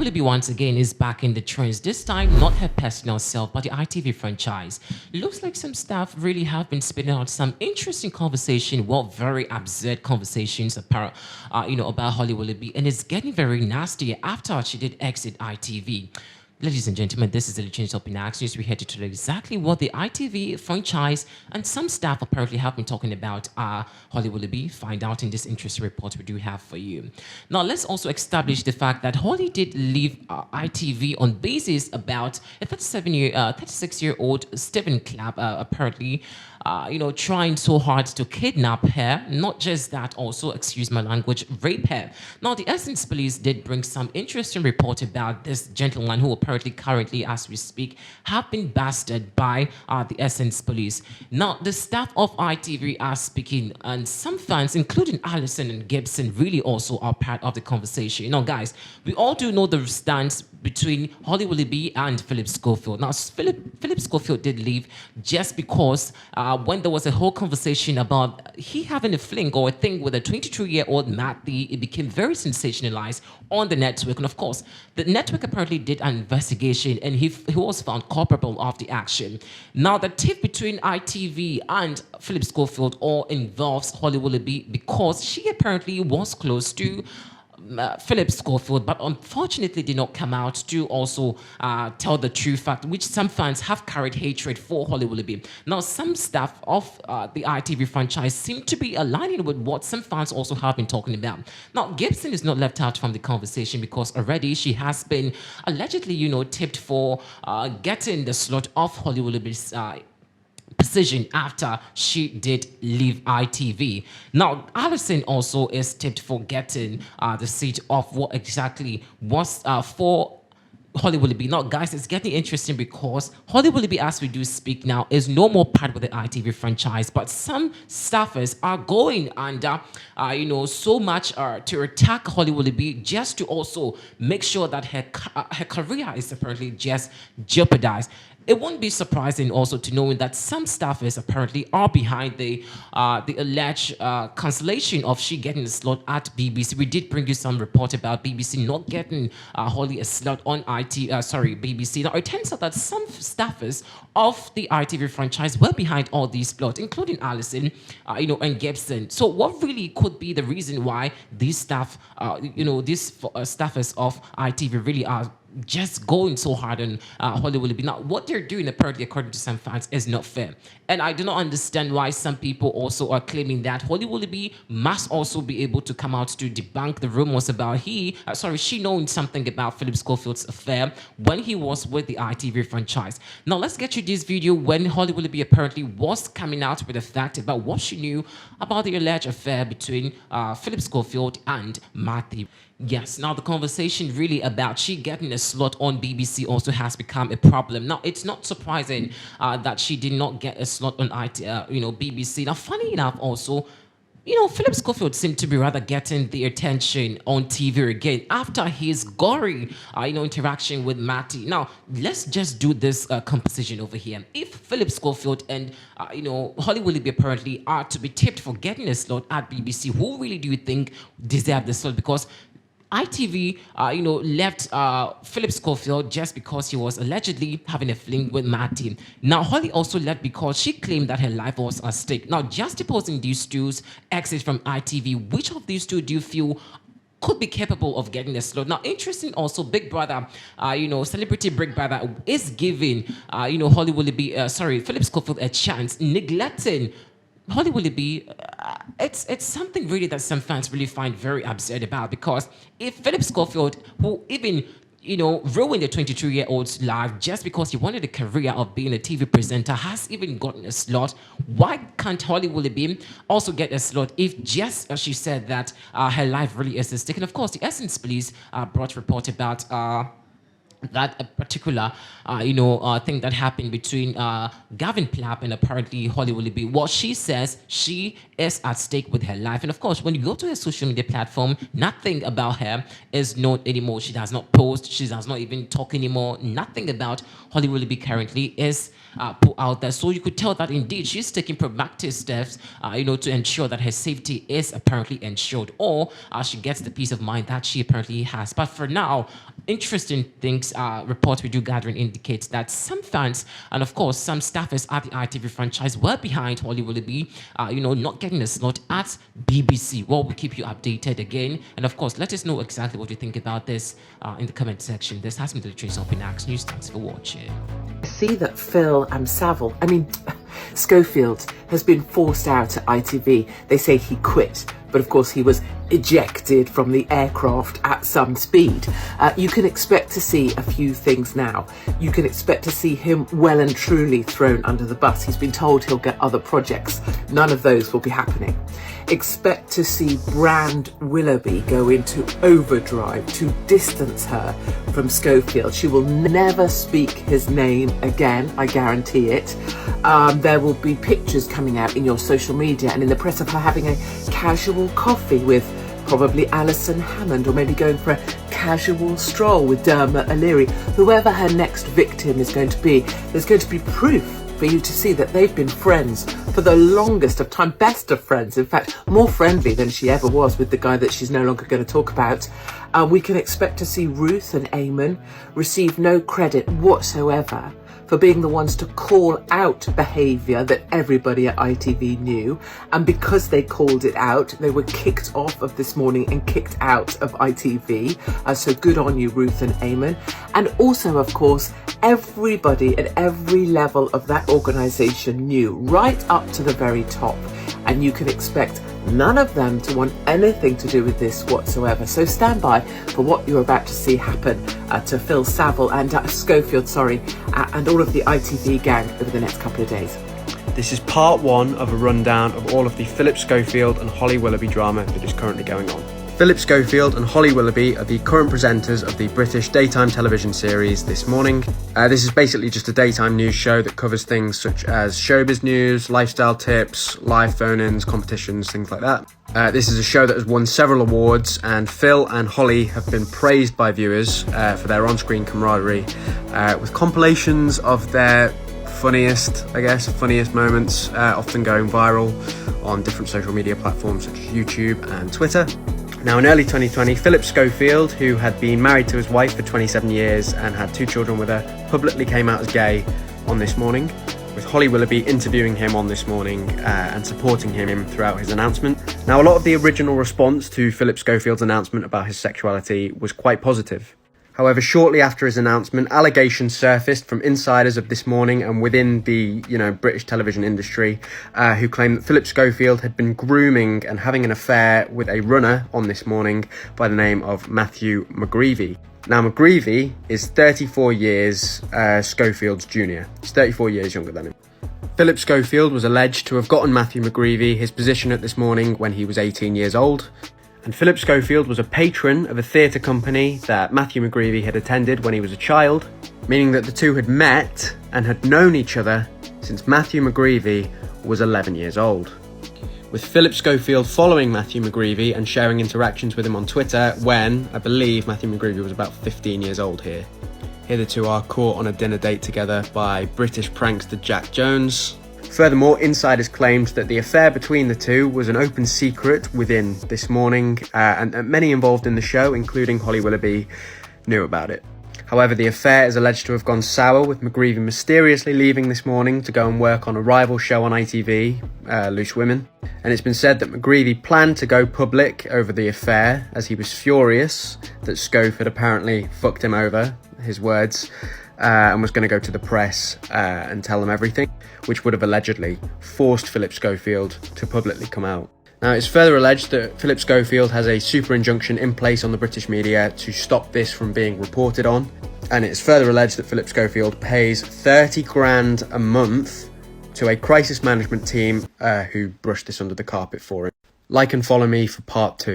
Willoughby once again is back in the trends, this time not her personal self, but the ITV franchise. Looks like some staff really have been spitting out some interesting conversation, well, very absurd conversations about, about Holly Willoughby, and it's getting very nasty after she did exit ITV. Ladies and gentlemen, this is the Legends of Pinax News. We're here to tell you exactly what the ITV franchise and some staff apparently have been talking about Holly Willoughby. Find out in this interesting report we do have for you. Now, let's also establish the fact that Holly did leave ITV on basis about a 36-year-old Stephen Clapp apparently trying so hard to kidnap her. Not just that, also, excuse my language, rape her. Now, the Essence Police did bring some interesting report about this gentleman who apparently currently, as we speak, have been bastard by the Essence Police. Now, the staff of ITV are speaking, and some fans, including Allison and Gibson, really also are part of the conversation. Guys, we all do know the stance between Holly Willoughby and Philip Schofield. Now, Philip Schofield did leave just because when there was a whole conversation about he having a fling or a thing with a 22-year-old Matthew, it became very sensationalized on the network. And of course, the network apparently did an investigation and he was found culpable of the action. Now, the tiff between ITV and Philip Schofield all involves Holly Willoughby because she apparently was close to Philip Schofield, but unfortunately did not come out to also tell the true fact, which some fans have carried hatred for Holly Willoughby. Now, some staff of the ITV franchise seem to be aligning with what some fans also have been talking about. Now, Gibson is not left out from the conversation because already she has been allegedly, tipped for getting the slot of Holly Willoughby's position after she did leave ITV. Now, Allison also is tipped for getting the seat of what exactly was for Holly Willoughby. Now, guys, it's getting interesting because Holly Willoughby, as we do speak now, is no more part of the ITV franchise, but some staffers are going under, so much to attack Holly Willoughby just to also make sure that her career is apparently just jeopardized. It won't be surprising also to know that some staffers apparently are behind the alleged cancellation of she getting a slot at BBC. We did bring you some report about BBC not getting Holly a slot on BBC. Now, it turns out that some staffers of the ITV franchise were behind all these plots, including Allison, and Gibson. So what really could be the reason why these staff, these staffers of ITV really are just going so hard on Holly Willoughby? Now, what they're doing, apparently, according to some fans, is not fair. And I do not understand why some people also are claiming that Holly Willoughby must also be able to come out to debunk the rumors about she knowing something about Philip Schofield's affair when he was with the ITV franchise. Now, let's get you this video when Holly Willoughby apparently was coming out with the fact about what she knew about the alleged affair between Philip Schofield and Matthew. Yes, now the conversation really about she getting a slot on BBC also has become a problem. Now, it's not surprising that she did not get a slot on BBC. Now, funny enough also, Philip Schofield seemed to be rather getting the attention on TV again after his gory, interaction with Matty. Now, let's just do this composition over here. If Philip Schofield and, Holly Willoughby apparently are to be tipped for getting a slot at BBC, who really do you think deserve the slot? Because ITV, left Philip Schofield just because he was allegedly having a fling with Matty. Now, Holly also left because she claimed that her life was at stake. Now, just opposing these two's exit from ITV, which of these two do you feel could be capable of getting a slot? Now, interesting also, Big Brother, celebrity Big Brother is giving, Holly Willoughby, Philip Schofield a chance, neglecting Holly Willoughby. It's something really that some fans really find very absurd about, because if Philip Schofield, who even ruined a 22-year-old's life just because he wanted a career of being a TV presenter, has even gotten a slot, why can't Holly Willoughby also get a slot if just as she said that her life really is at stake? And of course, the Essence Police brought report about that a particular, thing that happened between Gavin Plapp and apparently Holly Willoughby. Well, she says she is at stake with her life. And of course, when you go to her social media platform, nothing about her is known anymore. She does not post. She does not even talk anymore. Nothing about Holly Willoughby currently is put out there. So you could tell that indeed she's taking proactive steps, to ensure that her safety is apparently ensured, or she gets the peace of mind that she apparently has. But for now, interesting things, reports we do gathering indicates that some fans and, of course, some staffers at the ITV franchise were behind Holly Willoughby, not getting a slot at BBC. Well, we'll keep you updated again. And, of course, let us know exactly what you think about this in the comment section. This has been the Trace Up in Axe News. Thanks for watching. I see that Schofield has been forced out at ITV. They say he quit, but of course he was ejected from the aircraft at some speed. You can expect to see a few things now. You can expect to see him well and truly thrown under the bus. He's been told he'll get other projects. None of those will be happening. Expect to see Brand Willoughby go into overdrive to distance her from Schofield. She will never speak his name again, I guarantee it. There will be pictures coming out in your social media and in the press of her having a casual coffee with probably Alison Hammond, or maybe going for a casual stroll with Dermot O'Leary. Whoever her next victim is going to be, there's going to be proof for you to see that they've been friends for the longest of time, best of friends, in fact, more friendly than she ever was with the guy that she's no longer going to talk about. We can expect to see Ruth and Eamon receive no credit whatsoever for being the ones to call out behaviour that everybody at ITV knew. And because they called it out, they were kicked off of This Morning and kicked out of ITV. So good on you, Ruth and Eamon. And also, of course, everybody at every level of that organisation knew, right up to the very top. And you can expect none of them to want anything to do with this whatsoever. So stand by for what you're about to see happen to Phil Saville and Schofield, and all of the ITV gang over the next couple of days. This is part one of a rundown of all of the Philip Schofield and Holly Willoughby drama that is currently going on. Philip Schofield and Holly Willoughby are the current presenters of the British daytime television series This Morning. This is basically just a daytime news show that covers things such as showbiz news, lifestyle tips, live phone-ins, competitions, things like that. This is a show that has won several awards, and Phil and Holly have been praised by viewers for their on-screen camaraderie, with compilations of their funniest moments, often going viral on different social media platforms such as YouTube and Twitter. Now, in early 2020, Philip Schofield, who had been married to his wife for 27 years and had 2 children with her, publicly came out as gay on This Morning, with Holly Willoughby interviewing him on This Morning and supporting him throughout his announcement. Now, a lot of the original response to Philip Schofield's announcement about his sexuality was quite positive. However, shortly after his announcement, allegations surfaced from insiders of This Morning and within the, British television industry, who claimed that Philip Schofield had been grooming and having an affair with a runner on This Morning by the name of Matthew McGreevy. Now, McGreevy is 34 years Schofield's junior. He's 34 years younger than him. Philip Schofield was alleged to have gotten Matthew McGreevy his position at This Morning when he was 18 years old. And Philip Schofield was a patron of a theatre company that Matthew McGreevy had attended when he was a child, meaning that the two had met and had known each other since Matthew McGreevy was 11 years old. With Philip Schofield following Matthew McGreevy and sharing interactions with him on Twitter when, I believe, Matthew McGreevy was about 15 years old here. Here the two are caught on a dinner date together by British prankster Jack Jones. Furthermore, insiders claimed that the affair between the two was an open secret within This Morning, and many involved in the show, including Holly Willoughby, knew about it. However, the affair is alleged to have gone sour, with McGreevy mysteriously leaving This Morning to go and work on a rival show on ITV, Loose Women. And it's been said that McGreevy planned to go public over the affair, as he was furious that Schof had apparently fucked him over, his words, and was going to go to the press and tell them everything, which would have allegedly forced Philip Schofield to publicly come out. Now, it's further alleged that Philip Schofield has a super injunction in place on the British media to stop this from being reported on, and it's further alleged that Philip Schofield pays 30 grand a month to a crisis management team who brushed this under the carpet for him. Like and follow me for part 2.